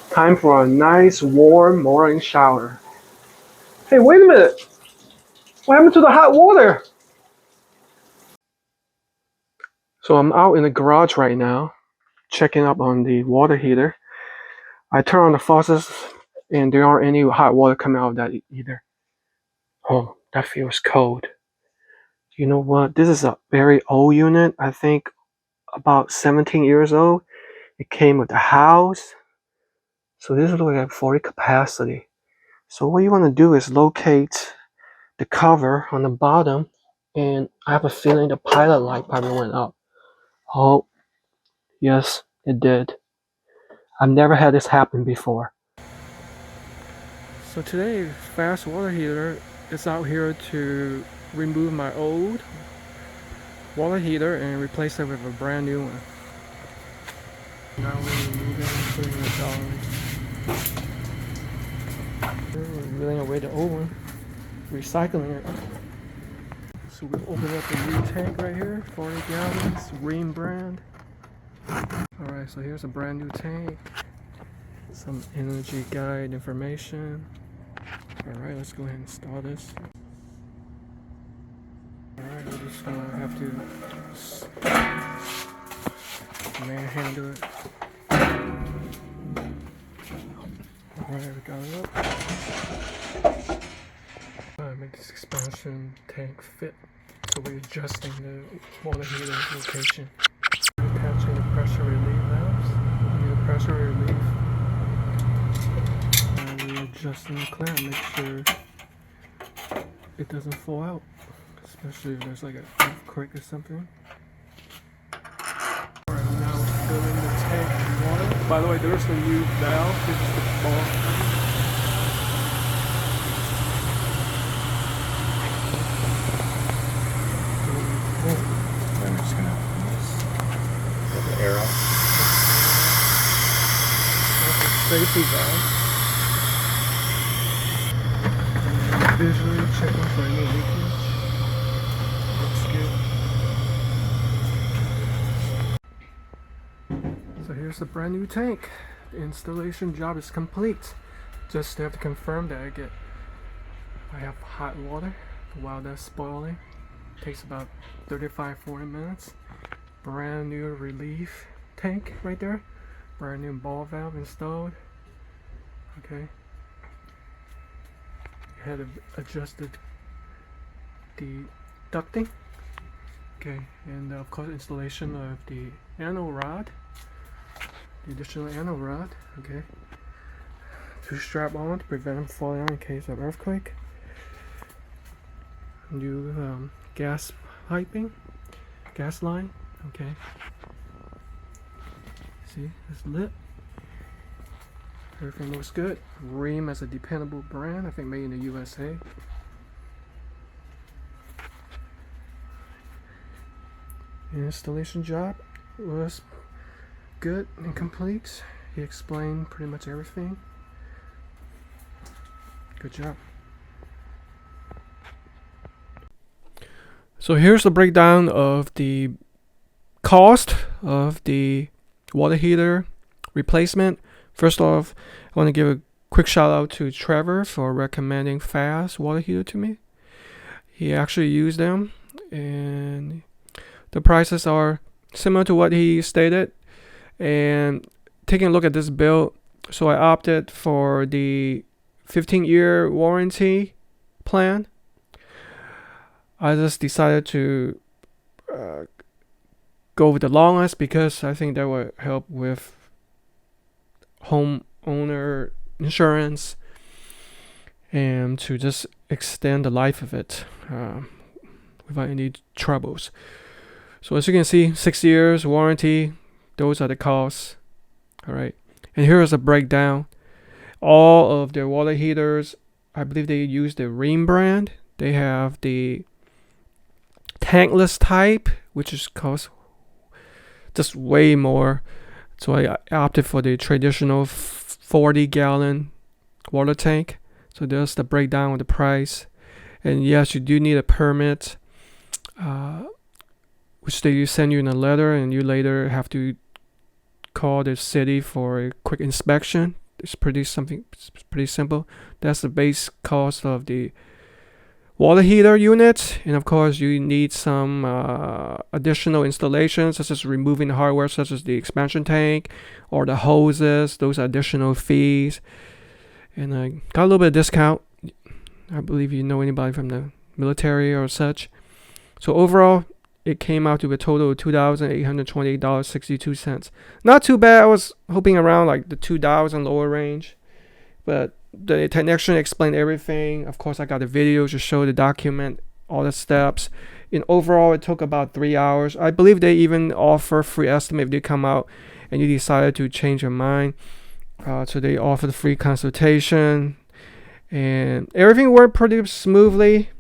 Time for a nice warm morning shower. Hey, wait a minute! What happened to the hot water? So I'm out in the garage right now, checking up on the water heater. I turn on the faucets and there aren't any hot water coming out of that either. Oh, that feels cold. You know what? This is a very old unit. I think about 17 years old. It came with the house. So this is like a 40 capacity. So what you want to do is locate the cover on the bottom, and I have a feeling the pilot light probably went up. Oh, yes, it did. I've never had this happen before. So today, fast water heater is out here to remove my old water heater and replace it with a brand new one. Now we're removing, putting it down. We're wheeling away the old one, recycling it. So we open up a new tank right here, 40 gallons, Rheem brand. Alright, so here's a brand new tank. Some energy guide information. Alright, let's go ahead and start this. Alright, we're just gonna have to manhandle it. Alright, we got it up. Alright, make this expansion tank fit. So we're adjusting the water heater location. Attaching the pressure relief valves. The pressure relief. We're adjusting the clamp, make sure it doesn't fall out, especially if there's like an earthquake or something. Alright, now we're filling the tank with water. By the way, there's the new valve. This is the ball. I'm just gonna get the air out. That's a safety valve. Visually checking for any leakage. Looks good. So here's the brand new tank. The installation job is complete. Just have to confirm that I have hot water while that's boiling. Takes about 35-40 minutes. Brand new relief tank right there. Brand new ball valve installed. Okay. Had adjusted the ducting. Okay, and of course installation of the anode rod. The additional anode rod. Okay. To strap on to prevent them falling out in case of earthquake. New gas piping, gas line. Okay. See, it's lit. Everything looks good. Rheem as a dependable brand, I think made in the USA. The installation job was good and complete. He explained pretty much everything. Good job. So here's the breakdown of the cost of the water heater replacement. First off, I want to give a quick shout out to Trevor for recommending fast water heater to me. He actually used them and the prices are similar to what he stated. And taking a look at this bill, so I opted for the 15-year warranty plan. I just decided to go with the longest because I think that would help with homeowner insurance and to just extend the life of it without any troubles. So as you can see, 6 years warranty, those are the costs. All right, and here is a breakdown. All of their water heaters, I believe they use the Rheem brand. They have the tankless type, which is cost just way more. So I opted for the traditional 40-gallon water tank. So there's the breakdown of the price. And yes, you do need a permit, which they send you in a letter, and you later have to call the city for a quick inspection. It's pretty simple. That's the base cost of the water heater unit, and of course you need some additional installations, such as removing the hardware, such as the expansion tank or the hoses. Those are additional fees, and I got a little bit of discount. I believe you know anybody from the military or such. So overall, it came out to a total of $2,828.62. Not too bad. I was hoping around like the $2,000 lower range, but the technician explained everything. Of course, I got the videos to show the document all the steps. And overall, it took about 3 hours. I believe they even offer free estimate if they come out and you decided to change your mind. So they offer the free consultation, and everything worked pretty smoothly.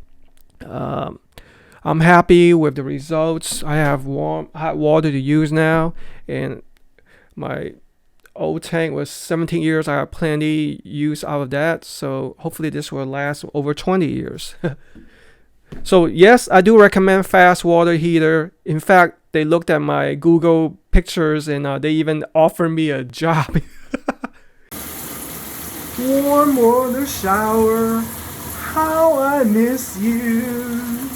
I'm happy with the results. I have warm hot water to use now, and my old tank was 17 years. I have plenty use out of that, so hopefully this will last over 20 years. So yes, I do recommend fast water heater. In fact, they looked at my Google pictures, and they even offered me a job. Warm water shower, how I miss you.